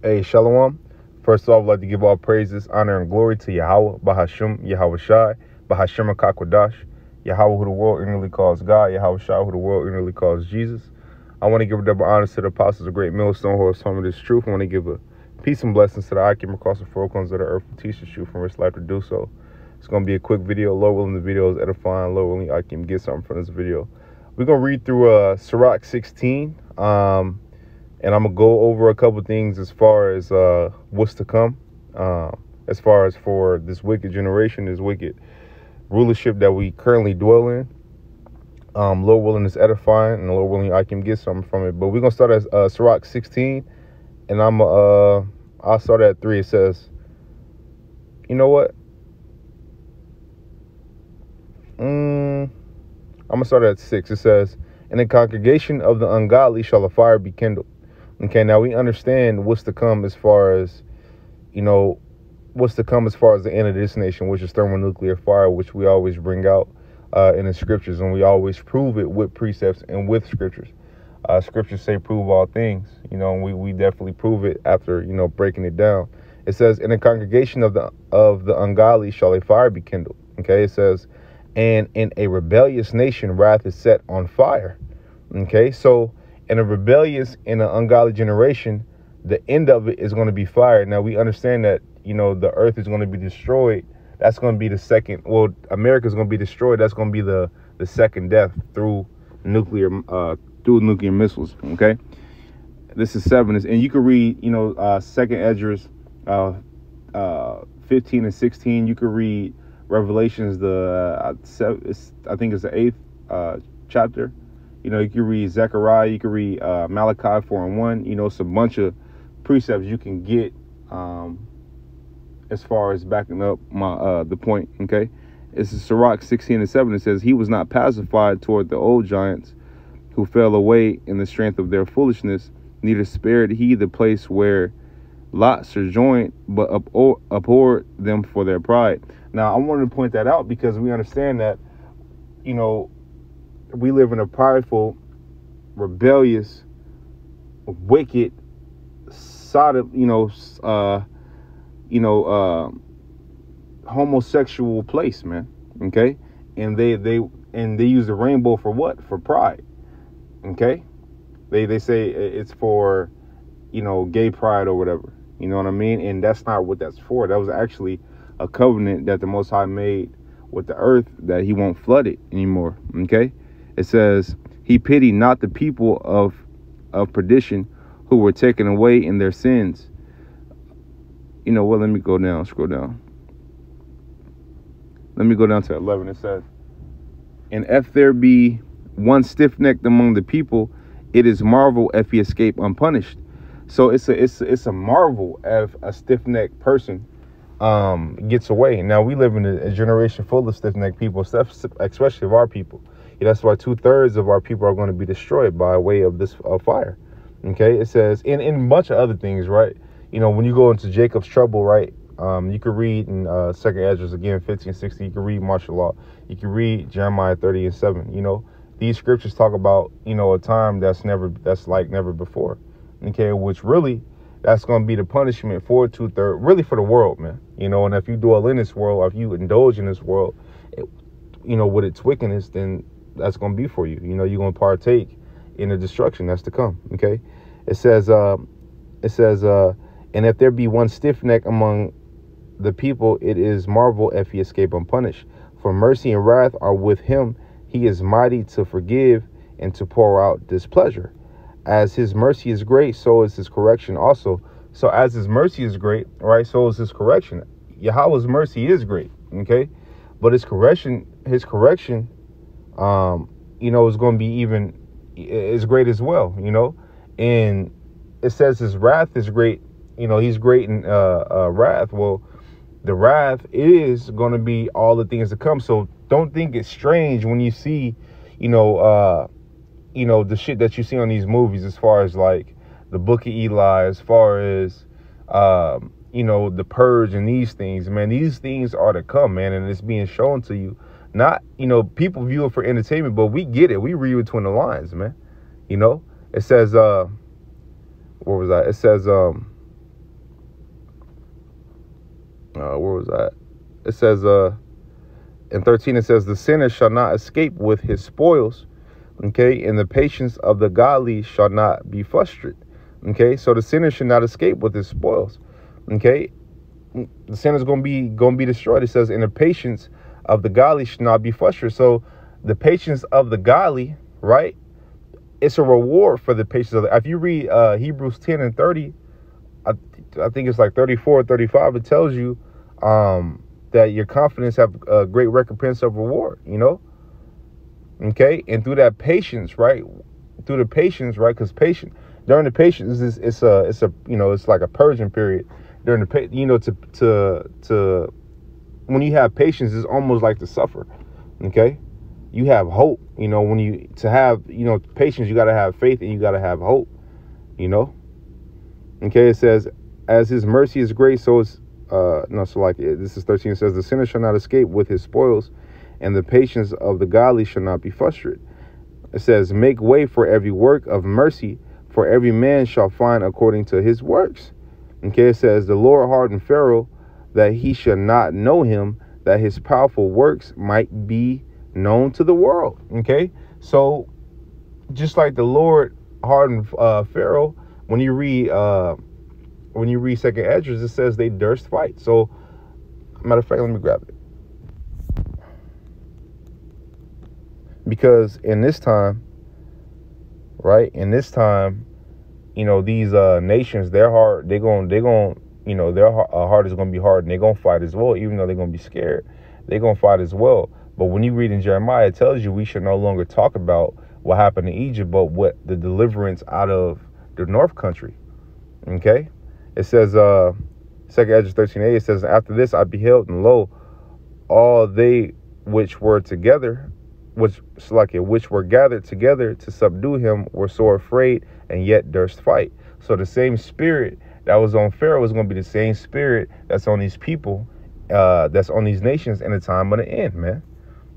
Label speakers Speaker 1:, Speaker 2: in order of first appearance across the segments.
Speaker 1: Hey, Shalom. First off, I'd like to give all praises, honor, and glory to Yahweh, Bahashim, Yahweh Shai, Bahashim Akakwadash, Yahweh who the world inwardly calls God, Yahweh Shai who the world inwardly calls Jesus. I want to give a double honor to the apostles of great millstone who are some of this truth. I want to give a peace and blessings to the Akim across the four corners of the earth who teach the truth and risk life to do so. It's going to be a quick video. Lord willing, the video is edifying. Lord willing, Akim get something from this video. We're going to read through Sirach 16. And I'm going to go over a couple things as far as what's to come, as far as for this wicked generation, this wicked rulership that we currently dwell in. Lord willing is edifying, and Lord willing I can get something from it. But we're going to start at Sirach 16, and I'll start at 3. It says, you know what? I'm going to start at 6. It says, in the congregation of the ungodly shall a fire be kindled. Okay, now we understand what's to come as far as, what's to come as far as the end of this nation, which is thermonuclear fire, which we always bring out in the scriptures, and we always prove it with precepts and with scriptures. Scriptures say prove all things, and we definitely prove it after, breaking it down. It says, in the congregation of the ungodly shall a fire be kindled. Okay, it says, and in a rebellious nation wrath is set on fire. Okay, so in a rebellious and an ungodly generation, the end of it is going to be fire. Now, we understand that, the earth is going to be destroyed. That's going to be the second. Well, America is going to be destroyed. That's going to be the second death through nuclear missiles. OK, this is 7. And you can read, 2nd Esdras 15 and 16. You can read Revelations, I think it's the 8th chapter. You can read Zechariah, you can read Malachi 4 and 1. It's a bunch of precepts you can get as far as backing up my the point. Okay, it's Sirach 16 and 7. It says, he was not pacified toward the old giants who fell away in the strength of their foolishness, neither spared he the place where Lot sojourned, but abhorred them for their pride. Now, I wanted to point that out because we understand that, we live in a prideful, rebellious, wicked, homosexual place, man. Okay, and they use the rainbow for what? For pride. Okay, they say it's for, gay pride or whatever. You know what I mean? And that's not what that's for. That was actually a covenant that the Most High made with the earth, that he won't flood it anymore. Okay. It says, he pitied not the people of perdition who were taken away in their sins. Let me go down, scroll down. Let me go down to 11. It says, and if there be one stiff-necked among the people, it is marvel if he escape unpunished. So it's a marvel if a stiff-necked person gets away. Now, we live in a generation full of stiff-necked people, especially of our people. That's why 2/3 of our people are going to be destroyed by way of this fire. Okay, it says, in a bunch of other things, right? When you go into Jacob's trouble, right? You can read in 2nd Esdras again, 15, 16. You can read martial law. You can read Jeremiah 30 and 7. These scriptures talk about, a time that's like never before. Okay, which really, that's going to be the punishment for 2/3, really for the world, man. And if you dwell in this world, or if you indulge in this world, with its wickedness, then that's going to be for you. You're going to partake in the destruction that's to come. Okay, it says, and if there be one stiff neck among the people, it is marvel if he escape unpunished. For mercy and wrath are with him. He is mighty to forgive and to pour out displeasure. As his mercy is great, so is his correction also. So as his mercy is great, right, so is his correction. Yahweh's mercy is great. Okay, but his correction, is going to be even is great as well. And it says his wrath is great. He's great in wrath. Well, the wrath is going to be all the things to come. So don't think it's strange when you see, the shit that you see on these movies, as far as like the Book of Eli, as far as, the Purge and these things, man. These things are to come, man, and it's being shown to you. Not, people view it for entertainment, but we get it. We read between the lines, man. It says, where was that? It says, where was that? It says, in 13, it says, the sinner shall not escape with his spoils. Okay. And the patience of the godly shall not be frustrated. Okay. So the sinner should not escape with his spoils. Okay. The sinner's going to be destroyed. It says, and the patience of the godly should not be frustrated. So the patience of the godly, right? It's a reward for the patience of the, if you read Hebrews 10 and 30, I think it's like 34 or 35, it tells you that your confidence have a great recompense of reward, you know? Okay. And through that patience, right? Through the patience, right? Because during the patience, it's a, you know, it's like a purging period. During the, you know, to when you have patience, it's almost like to suffer. Okay. You have hope, you know, to have, you know, patience, you got to have faith and you got to have hope, you know? Okay. It says, as his mercy is great, so is, this is 13. It says, the sinner shall not escape with his spoils, and the patience of the godly shall not be frustrated. It says, make way for every work of mercy, for every man shall find according to his works. Okay, it says, the Lord hardened Pharaoh that he should not know him, that his powerful works might be known to the world. Okay, so just like the Lord hardened Pharaoh, when you read Second Esdras, it says they durst fight. So, matter of fact, let me grab it. Because in this time, right? In this time, you know, these nations, their heart, they're going, you know, their heart is going to be hard, and they're going to fight as well. Even though they're going to be scared, they're going to fight as well. But when you read in Jeremiah, it tells you we should no longer talk about what happened in Egypt, but what the deliverance out of the north country. Okay. It says, 2 Esdras 13:8, it says, after this I beheld, and lo, all they which were together, which were gathered together to subdue him, were sore afraid, and yet durst fight. So the same spirit that was on Pharaoh is going to be the same spirit that's on these people, that's on these nations in the time of the end, man.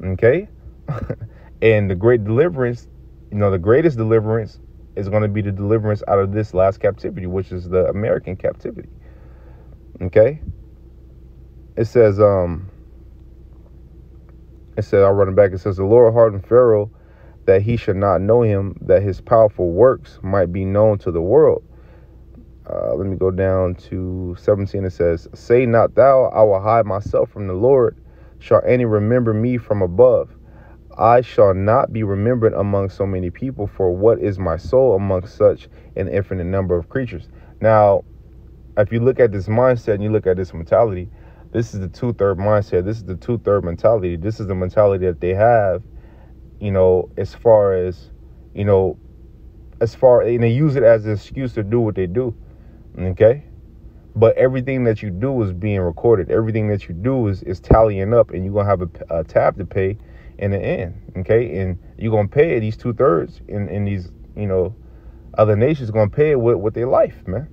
Speaker 1: Okay. And the great deliverance, you know, the greatest deliverance is going to be the deliverance out of this last captivity, which is the American captivity. Okay. It says, I'll run it back. It says, the Lord hardened Pharaoh that he should not know him, that his powerful works might be known to the world. Let me go down to 17. It says, say not thou, I will hide myself from the Lord. Shall any remember me from above? I shall not be remembered among so many people, for what is my soul among such an infinite number of creatures? Now, if you look at this mindset and you look at this mentality, this is the 2/3 mindset. This is the 2/3 mentality. This is the mentality that they have, you know, as far as, you know, and they use it as an excuse to do what they do. Okay. But everything that you do is being recorded. Everything that you do is tallying up, and you're going to have a tab to pay in the end. Okay. And you're going to pay these 2/3 in these, you know, other nations going to pay it with their life, man.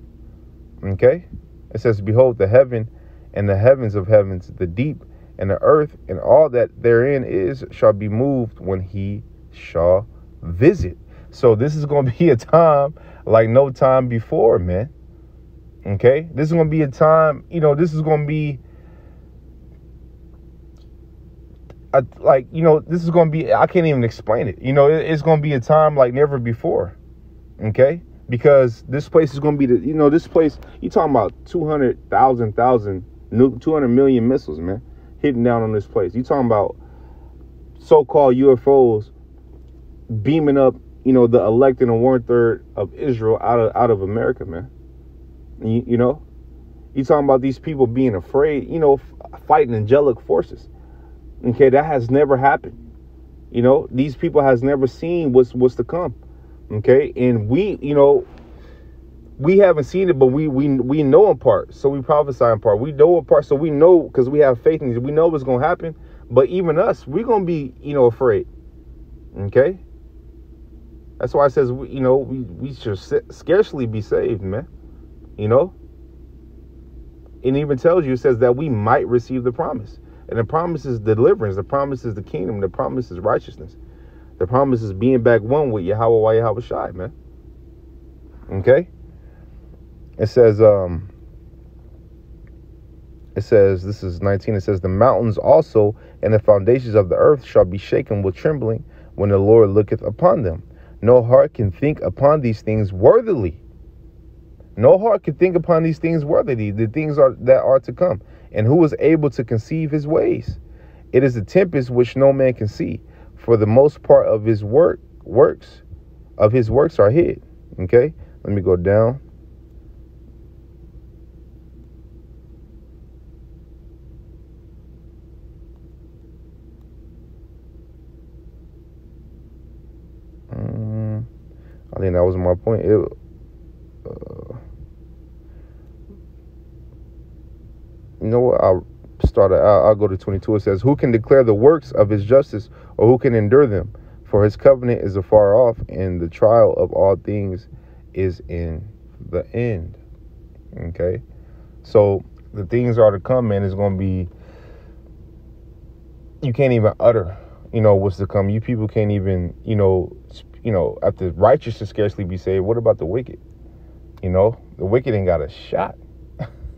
Speaker 1: Okay. It says, behold, the heaven and the heavens of heavens, the deep and the earth and all that therein is, shall be moved when he shall visit. So this is going to be a time like no time before, man. Okay. This is going to be a time, you know, this is going to be this is going to be, I can't even explain it. You know, it's going to be a time like never before. Okay. Because this place is going to be this place, you're talking about 200 million missiles, man, hitting down on this place. You're talking about so-called UFOs beaming up, you know, the elected and 1/3 of Israel out of America, man. You know, you're talking about these people being afraid, you know, fighting angelic forces. Okay, that has never happened. You know, these people has never seen what's to come. Okay, and we haven't seen it, but we know in part, so we prophesy in part. We know in part, so we know, because we have faith in it. We know what's going to happen, but even us, we're going to be, you know, afraid. Okay, that's why it says, you know, we should scarcely be saved, man. You know, it even tells you, it says that we might receive the promise. And the promise is deliverance. The promise is the kingdom. The promise is righteousness. The promise is being back one with Yahweh Yahweh Shai, man. Okay. It says It says, this is 19, it says, the mountains also and the foundations of the earth shall be shaken with trembling when the Lord looketh upon them. No heart can think upon these things worthily. No heart can think upon these things worthily, the things that are to come. And who is able to conceive his ways? It is a tempest which no man can see. For the most part of his works are hid. Okay, let me go down. I think that was my point. You know what? I'll go to 22. It says, who can declare the works of his justice, or who can endure them? For his covenant is afar off, and the trial of all things is in the end. Okay? So the things are to come, man, is going to be, you can't even utter, what's to come. You people can't even, if the righteous should scarcely be saved, what about the wicked? The wicked ain't got a shot.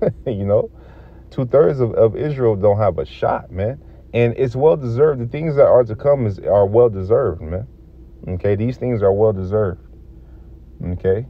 Speaker 1: 2/3 of Israel don't have a shot, man. And it's well deserved. The things that are to come are well deserved, man. Okay, these things are well deserved. Okay,